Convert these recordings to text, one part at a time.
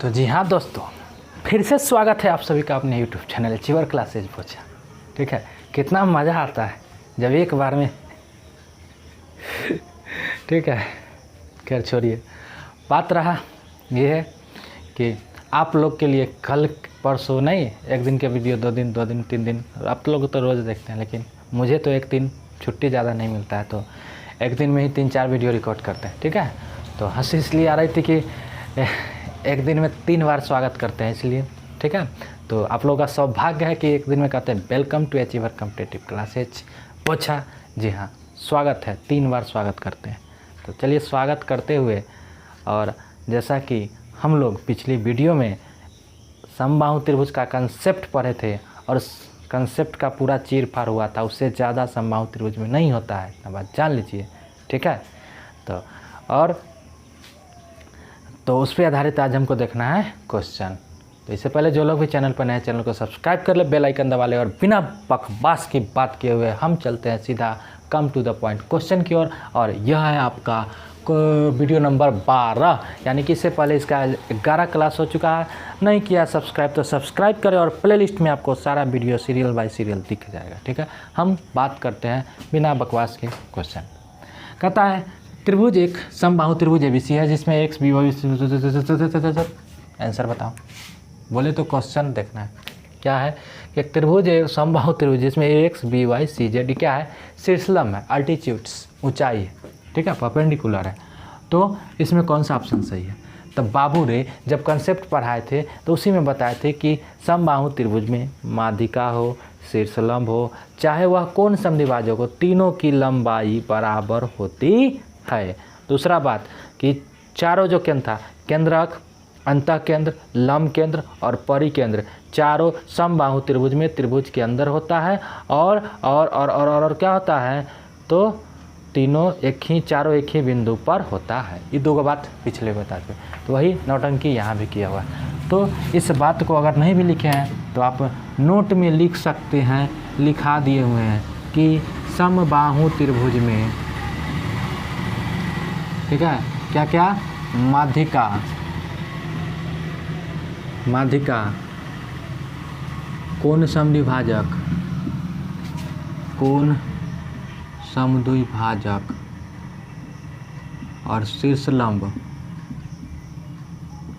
तो जी हाँ दोस्तों, फिर से स्वागत है आप सभी का अपने यूट्यूब चैनल अचीवर क्लासेज पोछा। ठीक है, कितना मज़ा आता है जब एक बार में ठीक है, खैर छोड़िए। बात रहा ये है कि आप लोग के लिए कल परसों नहीं, एक दिन के वीडियो 2 दिन 3 दिन आप लोग तो रोज़ देखते हैं, लेकिन मुझे तो एक दिन छुट्टी ज़्यादा नहीं मिलता है, तो एक दिन में ही 3-4 वीडियो रिकॉर्ड करते हैं। ठीक है, तो हंसी इसलिए आ रही थी कि एक दिन में 3 बार स्वागत करते हैं इसलिए। ठीक है, तो आप लोगों का सौभाग्य है कि एक दिन में कहते हैं welcome to achiever competitive classes पोछा। जी हाँ, स्वागत है, 3 बार स्वागत करते हैं। तो चलिए स्वागत करते हुए, और जैसा कि हम लोग पिछली वीडियो में समबाहु त्रिभुज का कंसेप्ट पढ़े थे और उस कंसेप्ट का पूरा चीर फाड़ हुआ था, उससे ज़्यादा समबाहु त्रिभुज में नहीं होता है, इतना बात जान लीजिए। ठीक है, तो उस पर आधारित आज हमको देखना है क्वेश्चन। तो इससे पहले जो लोग भी चैनल पर नए, चैनल को सब्सक्राइब कर ले, बेल आइकन दबा ले, और बिना बकवास की बात किए हुए हम चलते हैं सीधा come to the point question की ओर। और यह है आपका वीडियो नंबर 12, यानी कि इससे पहले इसका 11 क्लास हो चुका है। नहीं किया सब्सक्राइब तो सब्सक्राइब करें, और प्लेलिस्ट में आपको सारा वीडियो सीरियल बाय सीरियल दिख जाएगा। ठीक है, हम बात करते हैं बिना बकवास के क्वेश्चन। कहता है त्रिभुज एक समबाहु त्रिभुज एबीसी है जिसमें एक्स बी वाई। आंसर बताओ, बोले तो क्वेश्चन देखना है। क्या है कि त्रिभुज एक समबाहु त्रिभुज जिसमें X B Y C Z क्या है, शीर्षलंब है, अल्टीट्यूड्स ऊंचाई है। ठीक है, परपेंडिकुलर है। तो इसमें कौन सा ऑप्शन सही है? तब बाबू रे जब कंसेप्ट पढ़ाए थे तो उसी में बताए थे कि समबाहु त्रिभुज में माध्यिका हो, शीर्षलंब हो, चाहे वह कौन समद्विभाजक हो, तीनों की लंबाई बराबर होती है। दूसरा बात कि चारों जो केंद्र था, केंद्रक, अंतः केंद्र, लंब केंद्र और परिकेंद्र, चारों समबाहु त्रिभुज में त्रिभुज के अंदर होता है। और क्या होता है, तो तीनों चारों एक ही बिंदु पर होता है। ये 2 बात पिछले बता चुके, तो वही नौटंकी यहाँ भी किया हुआ है। तो इस बात को अगर नहीं भी लिखे हैं तो आप नोट में लिख सकते हैं, लिखा दिए हुए हैं कि समबाहु त्रिभुज में, ठीक है, क्या क्या, माध्यिका, कोण समद्विभाजक और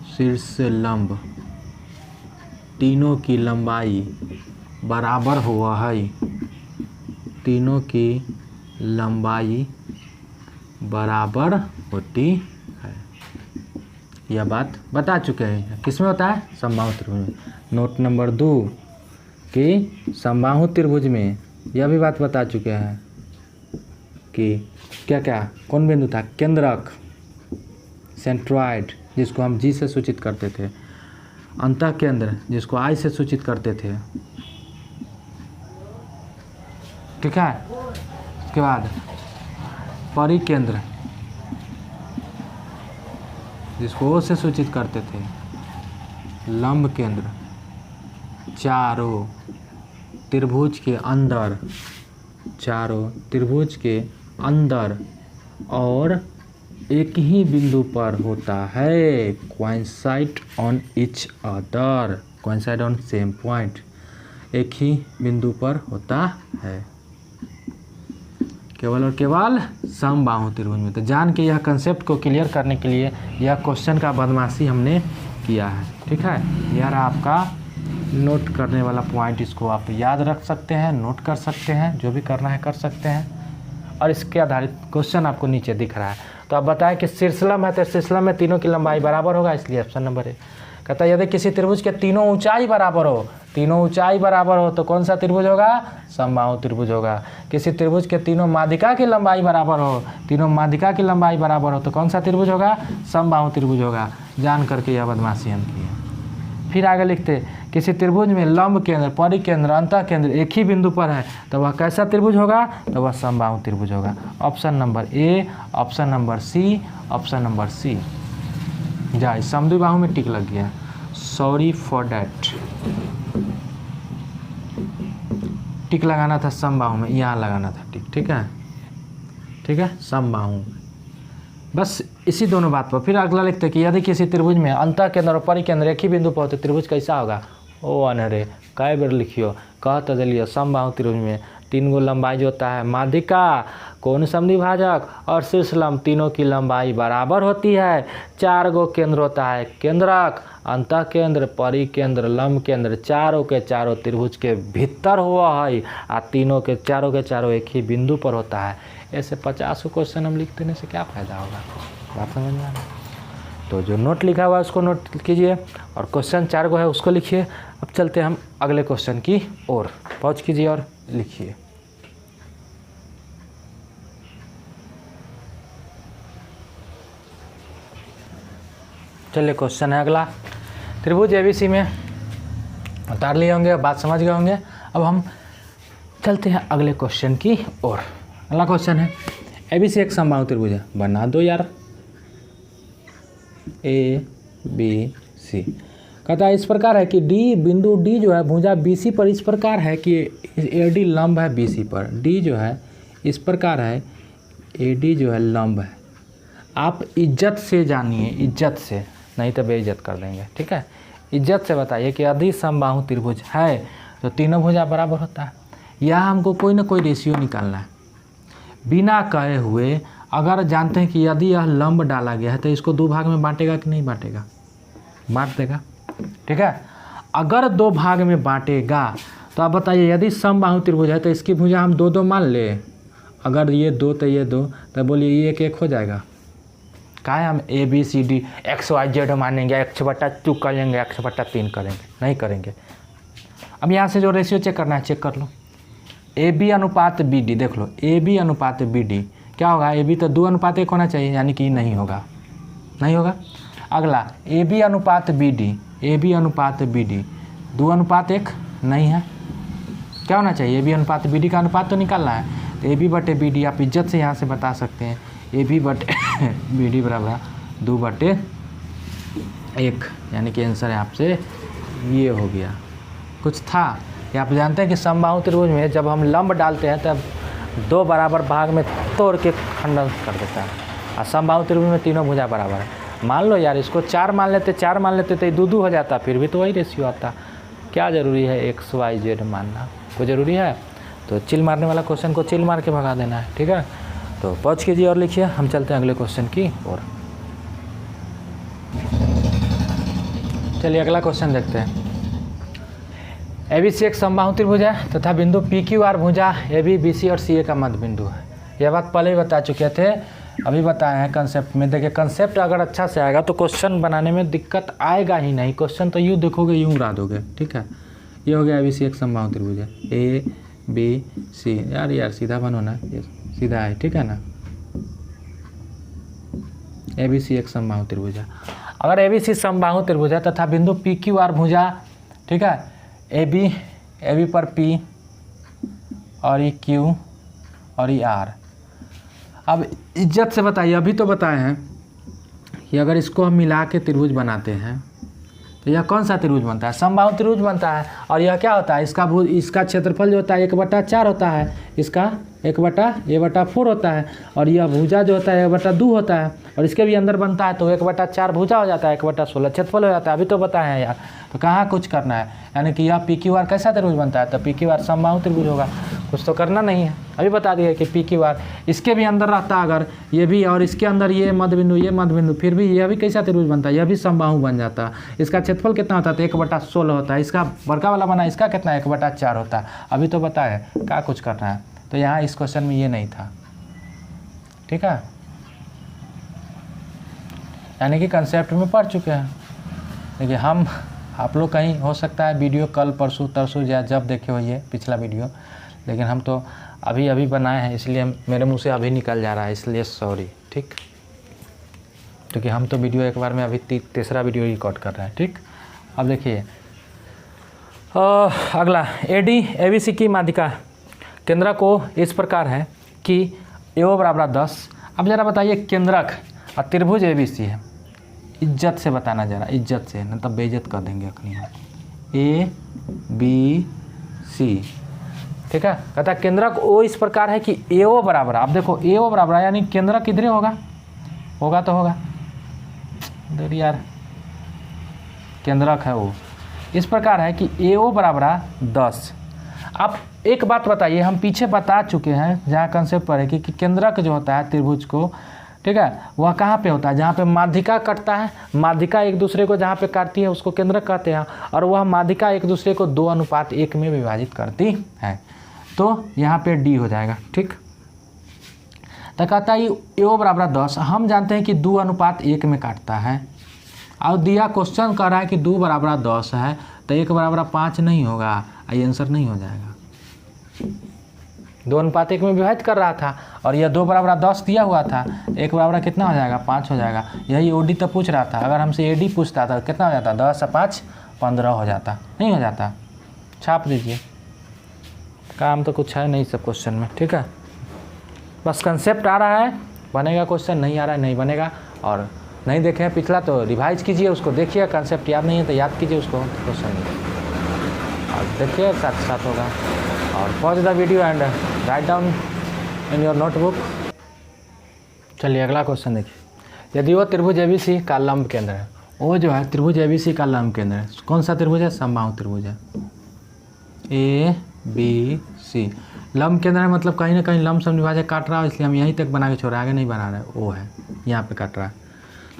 शीर्षलंब तीनों की लंबाई बराबर हुआ है, तीनों की लंबाई बराबर होती है। यह बात बता चुके हैं। किसमें होता है? समबाहु त्रिभुज में। नोट नंबर 2 कि समबाहु त्रिभुज में यह भी बात बता चुके हैं कि क्या क्या, कौन बिंदु था, केंद्रक, सेंट्रॉइड जिसको हम जी से सूचित करते थे, अंतः केंद्र जिसको आई से सूचित करते थे। ठीक है, उसके बाद परिकेंद्र जिसको ओ से सूचित करते थे, लंब केंद्र, चारों त्रिभुज के अंदर और एक ही बिंदु पर होता है, coincide on each other, coincide on same point, एक ही बिंदु पर होता है, केवल और केवल समबाहु त्रिभुज में। तो जान के यह कंसेप्ट को क्लियर करने के लिए यह क्वेश्चन का बदमाशी हमने किया है। ठीक है, यह रहा आपका नोट करने वाला पॉइंट, इसको आप याद रख सकते हैं, नोट कर सकते हैं, जो भी करना है कर सकते हैं। और इसके आधारित क्वेश्चन आपको नीचे दिख रहा है। तो आप बताएं कि शीर्षलंब है तो शीर्षलंब में तीनों की लंबाई बराबर होगा, इसलिए ऑप्शन नंबर 1। कहता है यदि किसी त्रिभुज के तीनों ऊंचाई बराबर हो तो कौन सा त्रिभुज होगा? समबाहु त्रिभुज होगा। किसी त्रिभुज के तीनों माध्यिका की लंबाई बराबर हो तो कौन सा त्रिभुज होगा? समबाहु त्रिभुज होगा। जान करके यह बदमाशी हम की है। फिर आगे लिखते, किसी त्रिभुज में लंब केंद्र, परिकेंद्र, अंतः केंद्र एक ही बिंदु पर है तो वह कैसा त्रिभुज होगा? तो वह समबाहु त्रिभुज होगा। Option number A, option number C, option number C. जा समद्विबाहु में टिक लग गया, सॉरी फॉर डैट। टिक लगाना था समबाहु में, यहाँ लगाना था टिक। ठीक है, समबाहु। बस इसी दोनों बात पर। फिर अगला लिखते हैं कि यदि किसी त्रिभुज में अंतः केंद्र और परिकेंद्र एक ही बिंदु पर हो तो त्रिभुज कैसा होगा। ओ अनहरे कै बेर लिखियो, कह तो दिलियो समबाहु त्रिभुज में 3 गो लंबाई जो होता है माध्यिका, कोण समद्विभाजक और शीर्ष लंब, तीनों की लंबाई बराबर होती है। 4 गो केंद्र होता है, केंद्रक, अंतः केंद्र, परिकेंद्र, लंब केंद्र, चारों के चारों त्रिभुज के भीतर हुआ है और तीनों के चारों एक ही बिंदु पर होता है। ऐसे 50 क्वेश्चन हम लिख देने से क्या फ़ायदा होगा, बात समझ में आ रहा है। तो जो नोट लिखा हुआ है उसको नोट कीजिए और क्वेश्चन 4 को है उसको लिखिए। अब चलते हैं हम अगले क्वेश्चन की ओर, पॉज कीजिए और लिखिए। चलिए क्वेश्चन है अगला, त्रिभुज एबीसी में उतार लिए होंगे, बात समझ गए होंगे। अब हम चलते हैं अगले क्वेश्चन की ओर। अगला क्वेश्चन है एबीसी एक समबाहु त्रिभुज है, बना दो यार। ए बी सी कहता है इस प्रकार है कि डी बिंदु डी जो है भुजा बीसी पर इस प्रकार है कि ए डी लंब है बीसी पर। डी जो है इस प्रकार है, ए डी जो है लंब है। आप इज्जत से जानिए, इज्जत से, नहीं तो बेइज्जत कर देंगे, ठीक है। इज्जत से बताइए कि यदि समबाहु त्रिभुज है तो तीनों भुजा बराबर होता है। यह हमको कोई ना कोई रेशियो निकालना है बिना कहे हुए। अगर जानते हैं कि यदि यह लंब डाला गया है तो इसको 2 भाग में बांटेगा कि नहीं बांटेगा, बांट देगा, ठीक है। अगर 2 भाग में बांटेगा तो आप बताइए यदि समबाहु त्रिभुज है तो इसकी भुजा हम 2 2 मान ले। अगर ये 2 तो ये 2, तो बोलिए ये 1 1 हो जाएगा। क्या है, हम A B C D X Y Z मानेंगे, x/2 करेंगे, x/3 करेंगे, नहीं करेंगे। अब यहाँ से जो रेशियो चेक करना है चेक कर लो। ए बी अनुपात बी डी देख लो, ए बी अनुपात बी डी क्या होगा, ए बी तो 2 अनुपात 1 होना चाहिए, यानी कि नहीं होगा, नहीं होगा। अगला ए बी अनुपात बी डी, ए बी अनुपात बी डी 2 अनुपात 1 नहीं है, क्या होना चाहिए, ए बी अनुपात बी डी का अनुपात तो निकालना है। तो ए बी बटे बी डी आप इज्जत से यहाँ से बता सकते हैं, ए बी बटे बी डी बराबर 2/1, यानी कि आंसर यहाँ से ये हो गया। कुछ था कि आप जानते हैं कि समबाहु त्रिभुज में जब हम लंब डालते हैं तब 2 बराबर भाग में तोड़ के खंडन कर देता है, और समबाहु त्रिभुज में तीनों भुजा बराबर है। मान लो यार इसको 4 मान लेते तो 2 हो जाता, फिर भी तो वही रेशियो आता। क्या ज़रूरी है एक्स वाई जेड मानना, कोई ज़रूरी है? तो चिल मारने वाला क्वेश्चन को चिल मार के भगा देना है, ठीक है। तो पहुँच कीजिए और लिखिए, हम चलते हैं अगले क्वेश्चन की ओर। चलिए अगला क्वेश्चन देखते हैं। एबीसी एक समबाहु त्रिभुज है तथा बिंदु पी क्यू आर भुजा ए बी बी सी और सी ए का मध्य बिंदु है। यह बात पहले ही बता चुके थे, अभी बताए हैं कंसेप्ट में। देखिए कंसेप्ट अगर अच्छा से आएगा तो क्वेश्चन बनाने में दिक्कत आएगा ही नहीं। क्वेश्चन तो यूँ देखोगे यूँ उड़ा दोगे, ठीक है। ये हो गया एबीसी एक समबाहु त्रिभुज है, ए बी सी। यार सीधा बनो ना, ये सीधा है, ठीक है ना। एबीसी एक समबाहु त्रिभुज है। अगर एबीसी समबाहु त्रिभुज है तथा बिंदु पी क्यू आर भुजा, ठीक है, ए बी पर पी और ये क्यू और ये आर। अब इज्जत से बताइए, अभी तो बताए हैं कि अगर इसको हम मिला के त्रिभुज बनाते हैं तो यह कौन सा त्रिभुज बनता है, समबाहु त्रिभुज बनता है। और यह क्या होता है, इसका क्षेत्रफल जो होता है 1/4 होता है, इसका 1/4 होता है, और यह भुजा जो होता है 1/2 होता है, और इसके भी अंदर बनता है तो 1/4 भुजा हो जाता है, 1/16 क्षेत्रफल हो जाता है। अभी तो बताए हैं यार, तो कहाँ कुछ करना है। यानी कि यह पी क्यू आर कैसा त्रिभुज बनता है, तो पी क्यू आर समबाहु त्रिभुज होगा, कुछ तो करना नहीं है। अभी बता दिया कि पी क्यू आर इसके भी अंदर रहता अगर ये भी, और इसके अंदर ये मध्य बिंदु, फिर भी यह भी कैसा त्रिभुज बनता है, यह भी समबाहु बन जाता। इसका क्षेत्रफल कितना होता है, तो 1/16 होता है। इसका बड़का वाला बना, इसका कितना 1/4 होता है। अभी तो बताए क्या कुछ करना है। तो यहाँ इस क्वेश्चन में ये नहीं था, ठीक है। यानी कि कंसेप्ट में पढ़ चुके हैं। देखिए हम आप लोग कहीं हो सकता है वीडियो कल परसों तरसों या जब देखे हो ये पिछला वीडियो, लेकिन हम तो अभी बनाए हैं, इसलिए मेरे मुंह से अभी निकल जा रहा है, इसलिए सॉरी, ठीक। क्योंकि हम तो वीडियो एक बार में अभी तीसरा वीडियो रिकॉर्ड कर रहे हैं, ठीक। अब देखिए अगला ए बी सी की माध्यिका केंद्रक को इस प्रकार है कि ए बराबर 10। अब ज़रा बताइए केंद्रक और त्रिभुज ए बी सी है, इज्जत से बताना जरा, इज्जत से, नहीं तब बेइज्जत कर देंगे अपनी। ए बी सी, ठीक है। कहता है केंद्रक ओ इस प्रकार है कि ए ओ बराबर, आप देखो ए ओ बराबर यानी केंद्रक किधर होगा, होगा तो होगा, देख यार केंद्रक है वो। इस प्रकार है कि AO बराबर 10। आप एक बात बताइए, हम पीछे बता चुके हैं जहाँ कंसेप्ट पर है कि केंद्रक जो होता है त्रिभुज को, ठीक है, वह कहाँ पे होता है, जहाँ पे माध्यिका कटता है, माध्यिका एक दूसरे को जहाँ पे काटती है उसको केंद्रक कहते हैं, और वह माध्यिका एक दूसरे को 2:1 में विभाजित करती है। तो यहाँ पे D हो जाएगा, ठीक। तो कहता है AO बराबर 10, हम जानते हैं कि 2:1 में काटता है, और दिया क्वेश्चन कर रहा है कि 2 बराबर 10 है, तो 1 बराबर 5 नहीं होगा, ये आंसर नहीं हो जाएगा। 2:1 में विभाजित कर रहा था, और यह 2 बराबर 10 दिया हुआ था, 1 बराबर कितना हो जाएगा, 5 हो जाएगा। यही OD तो पूछ रहा था, अगर हमसे AD पूछता था कितना हो जाता, 10 और 5 15 हो जाता, नहीं हो जाता। छाप दीजिए, काम तो कुछ है नहीं सब क्वेश्चन में, ठीक है। बस कंसेप्ट आ रहा है बनेगा क्वेश्चन, नहीं आ रहा है नहीं बनेगा। और नहीं देखे हैं पिछला तो रिवाइज कीजिए, उसको देखिए, कंसेप्ट याद नहीं है तो याद कीजिए उसको, क्वेश्चन और देखिए साथ साथ होगा। और pause the video and write down in your notebook. चलिए अगला क्वेश्चन देखिए। यदि वो त्रिभुज ABC का लंब केंद्र है, वो जो है त्रिभुज ABC का लंब केंद्र है, कौन सा त्रिभुज है, समबाहु त्रिभुज है ABC। लंब केंद्र है मतलब कहीं ना कहीं लंब समद्विभाजक काट रहा है, इसलिए हम यहीं तक बना के छोड़ा, आगे नहीं बना रहे, वो है यहाँ पे काट रहा है।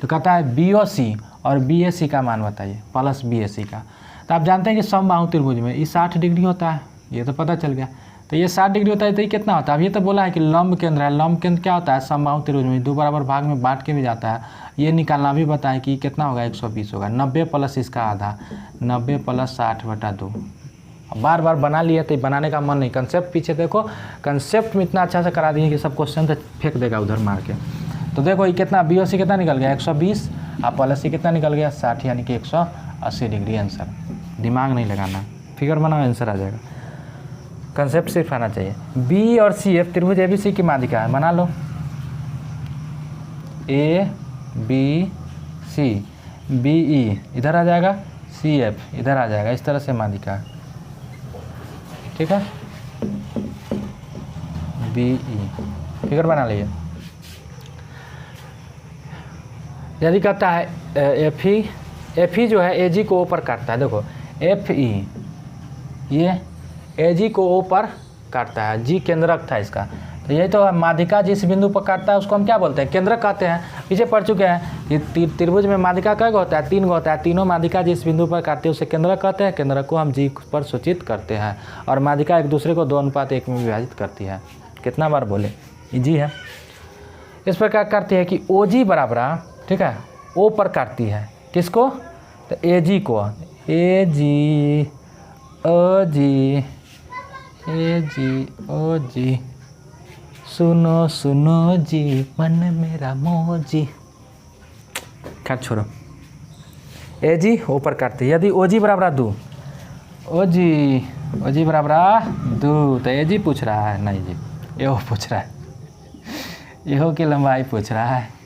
तो कहता है BOC और BAC का मान बताइए प्लस BAC का। तो आप जानते हैं कि समबाहु त्रिभुज में ये 60 डिग्री होता है, ये तो पता चल गया। तो ये 60 डिग्री होता है, तो ये कितना होता है, अब ये तो बोला है कि लंब केंद्र है। लंब केंद्र क्या होता है, समबाहु त्रिभुज में 2 बराबर भाग में बांट के भी जाता है। ये निकालना भी बताएं कि कितना होगा, 120 होगा। 90 प्लस इसका आधा, 90 प्लस 60/2। बार बार बना लिया तो बनाने का मन नहीं, कंसेप्ट पीछे देखो, कंसेप्ट में इतना अच्छा से करा दिए कि सब क्वेश्चन तो फेंक देगा उधर मार के। तो देखो ये कितना BOC कितना निकल गया 120, और प्लस C कितना निकल गया 60, यानी कि 180 डिग्री आंसर। दिमाग नहीं लगाना, फिगर बनाओ आंसर आ जाएगा। कंसेप्ट सिर्फ आना चाहिए। B और CF त्रिभुज ABC की माध्यिका है, बना लो ABC, BE इधर आ जाएगा, CF इधर आ जाएगा, इस तरह से माध्यिका है, ठीक है। BE फिगर बना लीजिए। यदि कहता है FE जो है AG को O पर काटता है, देखो FE ये AG को O पर काटता है, G केंद्रक था इसका, तो यही तो माध्यिका जिस बिंदु पर काटता है उसको हम क्या बोलते हैं, केंद्रक कहते हैं। पीछे पढ़ चुके हैं ये त्रिभुज में माध्यिका कई गो होता है, 3 गो होता है। तीनों माध्यिका जिस बिंदु पर काटती है उसे केंद्रक कहते हैं। केंद्रक को हम G पर सूचित करते हैं, और माध्यिका एक दूसरे को 2:1 में विभाजित करती है। कितना बार बोले, G है। इस प्रकार करती है कि OG बराबर, ठीक है, O पर काटती है, किसको, तो AG को, OG सुनो सुनो जी मन मेरा मोजी। खैर छोड़ो, AG O पर काटती है। यदि OG बराबर 2, OG बराबर 2, तो AG पूछ रहा है, नहीं जी AO पूछ रहा है, AO की लंबाई पूछ रहा है।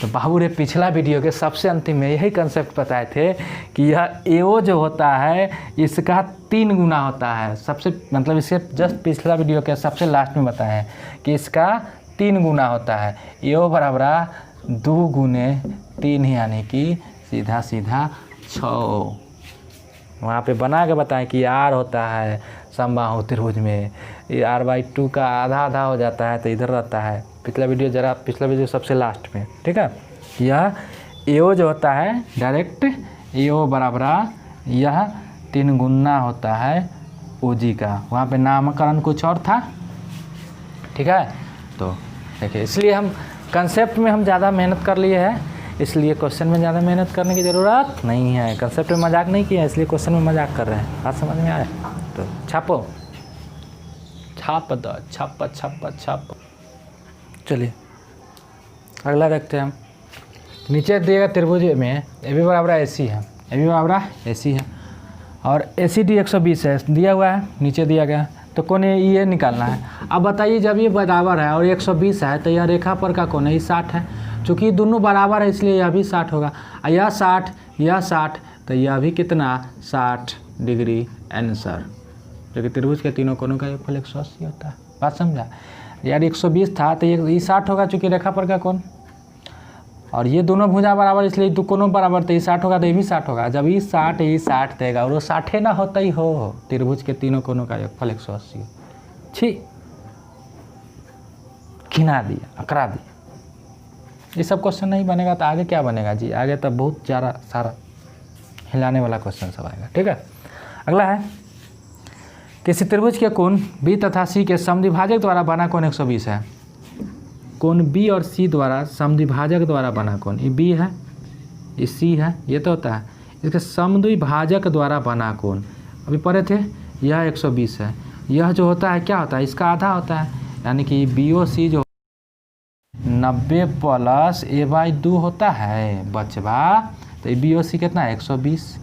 तो बाबू रे पिछला वीडियो के सबसे अंतिम में यही कंसेप्ट बताए थे कि यह AO जो होता है इसका 3 गुना होता है। सबसे मतलब इससे जस्ट पिछला वीडियो के सबसे लास्ट में बताए हैं कि इसका 3 गुना होता है। AO बराबर 2 गुने 3, यानी कि सीधा सीधा 6। वहाँ पे बना के बताएं कि R होता है समबाहु त्रिभुज में, ये R/2 का आधा हो जाता है, तो इधर रहता है। पिछला वीडियो सबसे लास्ट में, ठीक है। यह AO जो होता है डायरेक्ट AO बराबर यह 3 गुना होता है OG का। वहाँ पे नामकरण कुछ और था, ठीक है। तो देखिए, इसलिए हम कंसेप्ट में हम ज़्यादा मेहनत कर लिए हैं, इसलिए क्वेश्चन में ज़्यादा मेहनत करने की ज़रूरत नहीं है। कंसेप्ट में मजाक नहीं किया, इसलिए क्वेश्चन में मजाक कर रहे हैं। बात समझ में आए तो छापो, छाप। चलिए अगला देखते हैं हम। नीचे दिएगा त्रिभुज में AB बराबर AC है, AB बराबर AC है, और ACD 120 है दिया हुआ है, नीचे दिया गया। तो कोण ये निकालना है। अब बताइए, जब ये बराबर है और 120 है तो यह रेखा पर का कोण है, ये 60 है। चूँकि दोनों बराबर है इसलिए यह भी 60 होगा, यह 60, तो यह भी कितना 60 डिग्री आंसर, जो कि त्रिभुज के तीनों कोणों का योगफल 180 होता है। बात समझा यार। 120 था तो ये 60 होगा, चूँकि रेखा पर का कोण। और ये दोनों भुजा बराबर, इसलिए दोनों बराबर, तो ये 60 होगा तो ये भी 60 होगा। जब ये 60 देगा और वो 60 ना होता ही हो त्रिभुज के तीनों कोनों का योगफल 180। छी, घिना दिया, अकरा दिया। ये सब क्वेश्चन नहीं बनेगा तो आगे क्या बनेगा जी? आगे तो बहुत ज़्यादा सारा हिलाने वाला क्वेश्चन सब आएगा। ठीक है, अगला है किसी त्रिभुज के कोण बी तथा सी के समद्विभाजक द्वारा बना कोण 120 है। कोण बी और सी द्वारा समद्विभाजक द्वारा बना कोण, ये बी है ये सी है, ये तो होता है। इसके समद्विभाजक द्वारा बना कोण अभी पढ़े थे, यह 120 है। यह जो होता है क्या होता है? इसका आधा होता है, यानी कि बी ओ सी जो 90 प्लस a/2 होता है बचवा। तो ये बी ओ सी कितना है? 120।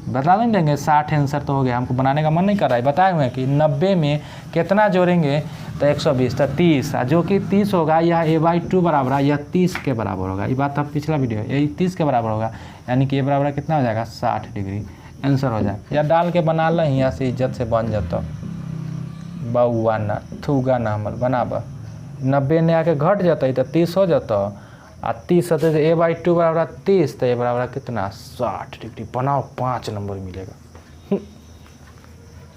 बता देंगे 60 आंसर तो हो गया। हमको बनाने का मन नहीं कर रहा है, बताए हुए हैं कि 90 में कितना जोड़ेंगे तो 120, तो 30, जो कि 30 होगा। यह a/2 बराबर है, यह 30 के बराबर होगा। ये बात अब पिछला वीडियो है, यही 30 के बराबर होगा, यानी कि ये बराबर कितना हो जाएगा? 60 डिग्री आंसर हो जाएगा। या डाल के बना ल, यहाँ से इज्जत से बन जाता। बउआ ना थूगा ना हमर बनाब, 90 ने आके घट जाता तो 30 हो जाता, आ 30 होते तो a/2 बराबर 30, तो ये बराबर कितना? 60 डिग्री। बनाओ 5 नंबर मिलेगा।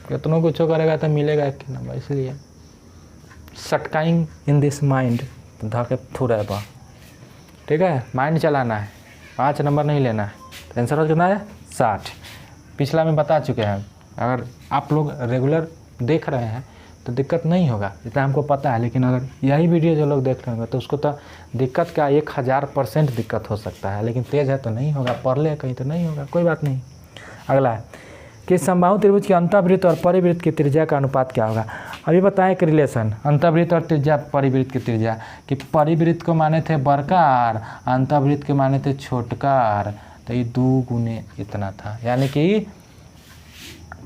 कितनों कुछ करेगा तो मिलेगा 1 नंबर, इसलिए सटकाइंग इन दिस माइंड धके थोड़ा बा। ठीक है, माइंड चलाना है, 5 नंबर नहीं लेना है। तो आंसर हो कितना है? 60। पिछला में बता चुके हैं, अगर आप लोग रेगुलर देख रहे हैं तो दिक्कत नहीं होगा, इतना हमको पता है। लेकिन अगर यही वीडियो जो लोग देख रहे होंगे तो उसको तो दिक्कत का 1000% दिक्कत हो सकता है, लेकिन तेज है तो नहीं होगा, पढ़ ले कहीं तो नहीं होगा, कोई बात नहीं। अगला है कि समबाहु त्रिभुज की अंतःवृत्त और परिवृत्त की त्रिज्या का अनुपात क्या होगा। अभी बताएं एक रिलेशन, अंतःवृत्त और त्रिज्या, परिवृत्त की त्रिज्या। कि परिवृत्त को माने थे बड़का आर, अंतःवृत्त के माने थे छोटका आर, तो ये 2 गुने इतना था, यानी कि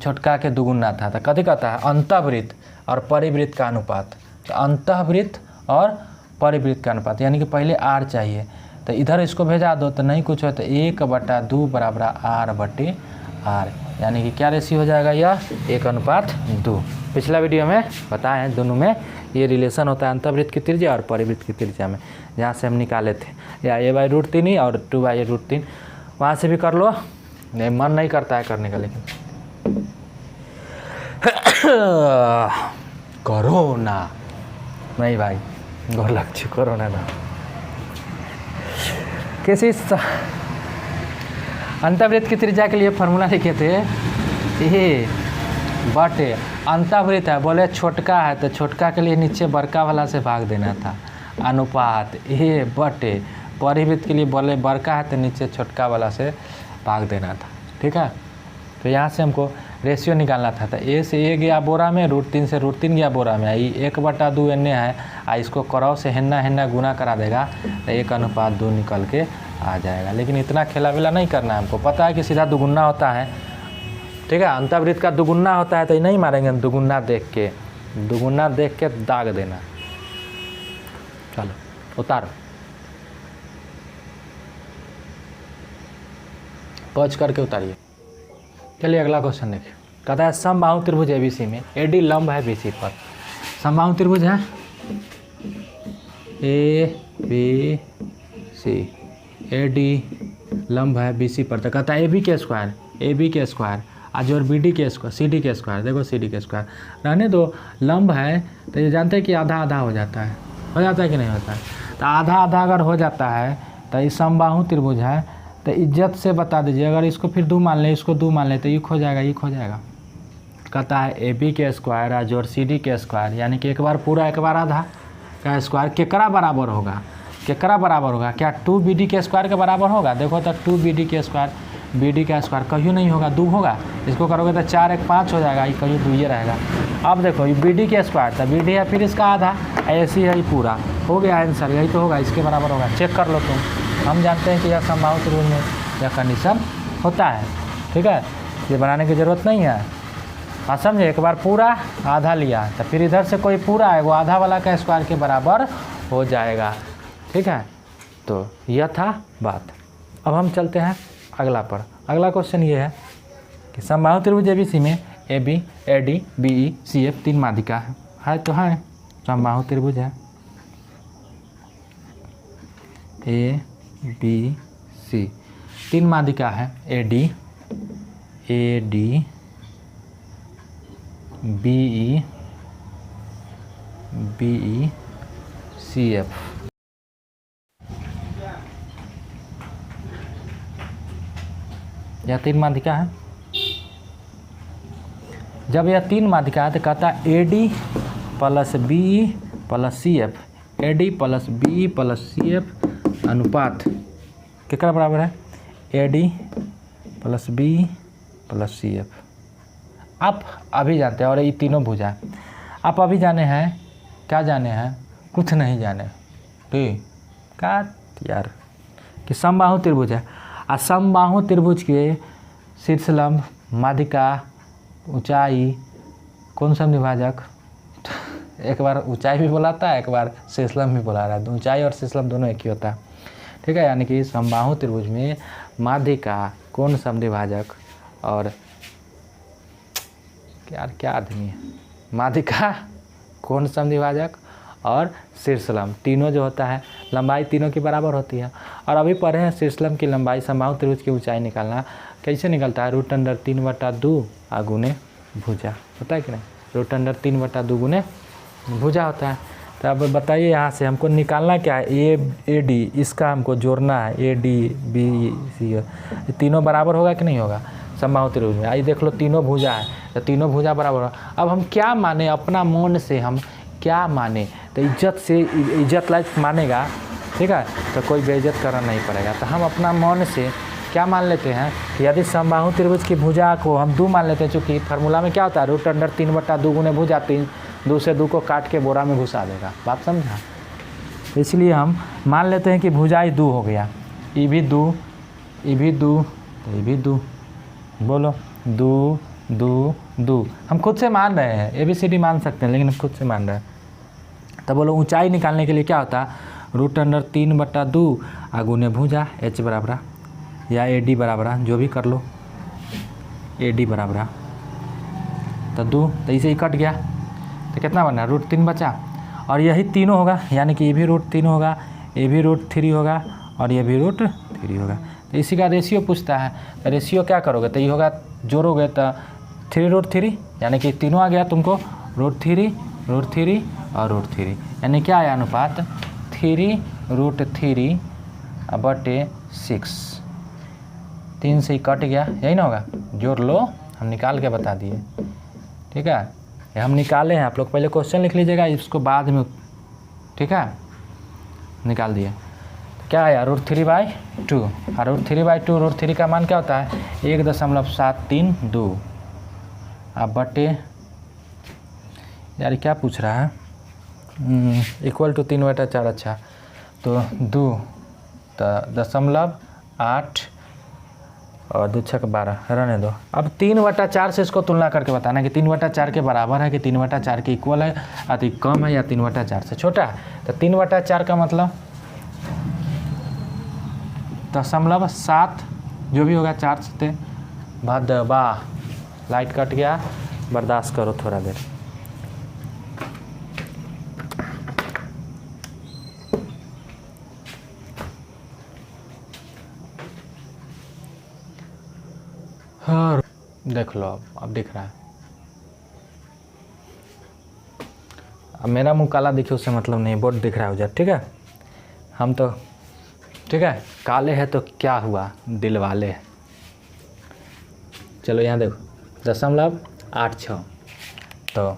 छोटका के 2 गुना था। तो कभी कहता है अंतःवृत्त और परिवृत्त का अनुपात। तो अंतःवृत्त और परिवृत्त का अनुपात, यानी कि पहले आर चाहिए, तो इधर इसको भेजा दो तो नहीं कुछ हो, तो 1/2 बराबर r/r, यानी कि क्या रेशियो हो जाएगा? यह 1:2। पिछला वीडियो में बताए हैं दोनों में ये रिलेशन होता है अंतःवृत्त की त्रिज्या और परिवृत्त की त्रिज्या में, जहाँ से हम निकाले थे, या a/√3 ही और 2/√3। वहाँ से भी कर लो, नहीं मन नहीं करता है करने का, लेकिन कोरोना नहीं भाई, गोर लग कोरोना ना। किसी अंतःवृत्त की त्रिज्या के लिए फॉर्मूला लिखे थे, ये बटे अंतःवृत्त है, बोले छोटका है तो छोटका के लिए नीचे बड़का वाला से भाग देना था, अनुपात ये बटे परिवृत्त के लिए बोले बड़का है तो नीचे छोटका वाला से भाग देना था। ठीक है, तो यहाँ से हमको रेशियो निकालना था। तो ए से ए गया बोरा में, √3 से √3 गया बोरा में, ये 1/2 एने है, इसको क्रॉस से हेन्ना गुना करा देगा तो 1:2 निकल के आ जाएगा। लेकिन इतना खेला वेला नहीं करना है, हमको पता है कि सीधा दुगुना होता है। ठीक है, अंतःवृत्त का दुगुना होता है तो ये नहीं मारेंगे, दुगुना देख के दाग देना। चलो उतारो, पहुँच करके उतारिए। चलिए अगला क्वेश्चन देखिए, कहता है समबाहु त्रिभुज एबीसी में एडी लंब है बीसी पर। समबाहु त्रिभुज है ABC, एडी लंब है बीसी पर। तो कहता है AB के स्क्वायर आज और BD के स्क्वायर, CD के स्क्वायर, देखो CD के स्क्वायर रहने दो। लंब है तो ये जानते हैं कि आधा आधा हो जाता है कि नहीं होता है? तो आधा आधा अगर हो जाता है तो ये समबाहु त्रिभुज है, तो इज्जत से बता दीजिए। अगर इसको फिर 2 मान लें, इसको 2 मान लें तो ये खो जाएगा। कहता है AB के स्क्वायर आज और CD के स्क्वायर, यानी कि एक बार पूरा एक बार आधा का स्क्वायर केकरा बराबर होगा? क्या 2BD के स्क्वायर के बराबर होगा? देखो तो 2BD के स्क्वायर, BD का स्क्वायर कहीं नहीं होगा, 2 होगा। इसको करोगे तो 4 1 5 हो जाएगा, ये कहीं 2 ही रहेगा। अब देखो ये BD के स्क्वायर था, BD है फिर इसका आधा, ऐसी है, पूरा हो गया आंसर, यही तो होगा, इसके बराबर होगा। चेक कर लो तुम, हम जानते हैं कि यह समबाहु त्रिभुज में यह कंडीशन होता है। ठीक है, ये बनाने की ज़रूरत नहीं है। हाँ समझे, एक बार पूरा आधा लिया तो फिर इधर से कोई पूरा है वो आधा वाला का स्क्वायर के बराबर हो जाएगा। ठीक है, तो यह था बात। अब हम चलते हैं अगला पर। अगला क्वेश्चन ये है कि समबाहु त्रिभुज एबीसी में AB, AD, BE, CF 3 माध्यिका है तो है समबाहु त्रिभुज है। बी सी, 3 माध्यिका है A D B E C F. यह 3 माध्यिका है। जब यह 3 माध्यिका है तो कहता है A D plus B plus C F, A D plus B plus C F अनुपात कितना बराबर है, A D plus B plus C F. आप अभी जानते हैं, और ये तीनों भुजा आप अभी जाने हैं, क्या जाने हैं, कुछ नहीं जाने, ठीक क्या यार, कि समबाहु त्रिभुज है। और समबाहु त्रिभुज के शीर्षलंब, माध्यिका, ऊंचाई, कौन सा विभाजक, एक बार ऊंचाई भी बुलाता है, एक बार शीर्षलंब भी बुला रहा है, ऊंचाई और शीर्षलंब दोनों एक ही होता है, ठीक है। यानी कि समबाहु त्रिभुज में माध्यिका, कोण समद्विभाजक और यार क्या आदमी है, माध्यिका, कोण समद्विभाजक और शीर्षलंब तीनों जो होता है, लंबाई तीनों की बराबर होती है। और अभी पढ़े हैं शीर्षलंब की लंबाई, समबाहु त्रिभुज की ऊंचाई निकालना कैसे निकलता है, √3/2 गुने भुजा होता है कि नहीं, √3/2 गुने भुजा होता है। तो अब बताइए यहाँ से हमको निकालना क्या है, ए डी, इसका हमको जोड़ना है, ए डी बी सी, ये तीनों बराबर होगा कि नहीं होगा समबाहु त्रिभुज में। आइए देख लो, तीनों भुजा है तो तीनों भुजा बराबर होगा। अब हम क्या माने, अपना मन से हम क्या माने, तो इज्जत से, इज्जत लायक मानेगा, ठीक है, तो कोई बेइज्जत करना नहीं पड़ेगा। तो हम अपना मन से क्या मान लेते हैं कि यदि समबाहु त्रिभुज की भुजा को हम 2 मान लेते हैं, चूँकि फार्मूला में क्या होता है, √3/2 गुने भुजा, 2 से 2 को काट के बोरा में घुसा देगा, बात समझा। इसलिए हम मान लेते हैं कि भुजाई 2 हो गया, ई भी 2, ई भी 2, तो ई भी 2, बोलो 2 2 2। हम खुद से मान रहे हैं, ABCD मान सकते हैं, लेकिन हम खुद से मान रहे हैं। तो बोलो ऊंचाई निकालने के लिए क्या होता है, √3/2 गुने भुजा, h बराबर या AD बराबर, जो भी कर लो, AD बराबर तो 2, तो इसे ही कट गया तो कितना बना, √3 बचा। और यही तीनों होगा, यानी कि ये भी √3 होगा, ये भी √3 होगा और ये भी √3 होगा। तो इसी का रेशियो पूछता है, तो रेशियो क्या करोगे, तो ये होगा, जोड़ोगे तो 3√3, यानी कि तीनों आ गया तुमको, √3 √3 और √3, यानी क्या आया अनुपात 3√3/6, 3 से ही कट गया, यही ना होगा, जोड़ लो, हम निकाल के बता दिए, ठीक है। ये हम निकाले हैं, आप लोग पहले क्वेश्चन लिख लीजिएगा, इसको बाद में, ठीक है, निकाल दिए। क्या आया, √3/2, और √3/2, √3 का मान क्या होता है 1.732, अब बटे, यार क्या पूछ रहा है, = 3/4, अच्छा तो 2, तो 0.8 और 2 6 12, रहने दो। अब 3/4 से इसको तुलना करके बताना कि 3/4 के बराबर है कि 3/4 के इक्वल है, अधिक कम है या 3/4 से छोटा है। तो 3/4 का मतलब 0.7, जो भी होगा 4 से भदबा, लाइट कट गया, बर्दाश्त करो थोड़ा देर। हाँ देख लो, अब दिख रहा है, अब मेरा मुंह काला दिखे उससे मतलब नहीं, बोर्ड दिख रहा है उधर, ठीक है। हम तो ठीक है काले हैं तो क्या हुआ, दिल वाले। चलो यहाँ देखो 0.86, तो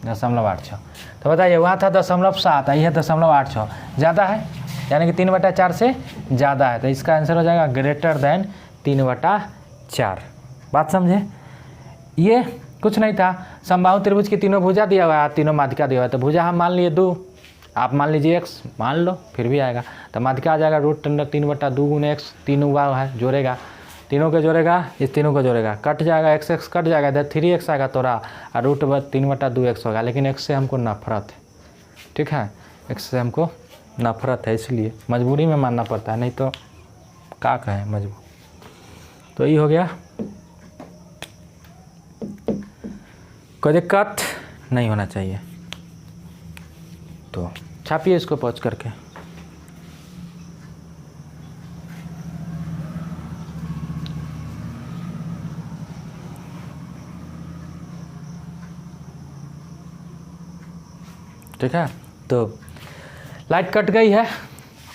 0.86, तो बताइए वहाँ था 0.7, यही है 0.86, ज़्यादा है, यानी कि 3/4 से ज़्यादा है, तो इसका आंसर हो जाएगा ग्रेटर देन 3/4। बात समझे, ये कुछ नहीं था, समबाहु त्रिभुज की तीनों भुजा दिया हुआ है, तीनों माध्यिका दिया हुआ है, तो भुजा हम मान लिए 2, आप मान लीजिए x, मान लो फिर भी आएगा, तो माध्यिका आ जाएगा √3/2 गुने x, 3 हुआ है, जोड़ेगा, तीनों को जोड़ेगा, इस तीनों को जोड़ेगा, कट जाएगा, x कट जाएगा, इधर 3x आएगा तोरा, और √3/2x होगा। लेकिन x से हमको नफरत है, ठीक है, x से हमको नफरत है, इसलिए मजबूरी में मानना पड़ता है, नहीं तो क्या कहें मजबूर। तो ये हो गया, कोई दिक्कत नहीं होना चाहिए। तो छापिए इसको पहुँच करके। ठीक है, तो लाइट कट गई है।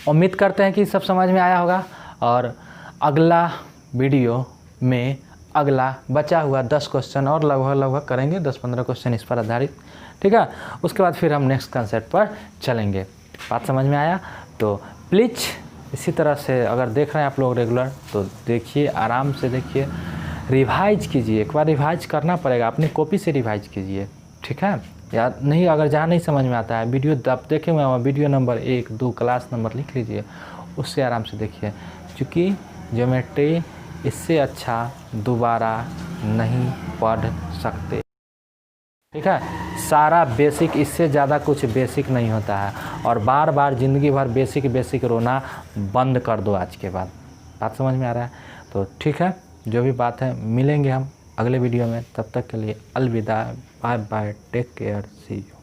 उम्मीद करते हैं कि सब समझ में आया होगा, और अगला वीडियो में अगला बचा हुआ 10 क्वेश्चन और लगभग करेंगे, 10-15 क्वेश्चन इस पर आधारित, ठीक है। उसके बाद फिर हम नेक्स्ट कंसेप्ट पर चलेंगे। बात समझ में आया तो प्लीज़ इसी तरह से अगर देख रहे हैं आप लोग रेगुलर, तो देखिए, आराम से देखिए, रिवाइज कीजिए। एक बार रिवाइज करना पड़ेगा, अपनी कॉपी से रिवाइज कीजिए, ठीक है। या नहीं, अगर जहाँ नहीं समझ में आता है, वीडियो आप देखे हुए वीडियो नंबर 1, 2 क्लास नंबर लिख लीजिए, उससे आराम से देखिए, क्योंकि ज्योमेट्री इससे अच्छा दोबारा नहीं पढ़ सकते, ठीक है। सारा बेसिक, इससे ज़्यादा कुछ बेसिक नहीं होता है, और बार बार ज़िंदगी भर बेसिक रोना बंद कर दो आज के बाद। बात समझ में आ रहा है तो ठीक है, जो भी बात है मिलेंगे हम अगले वीडियो में, तब तक के लिए अलविदा, bye bye, take care, see you.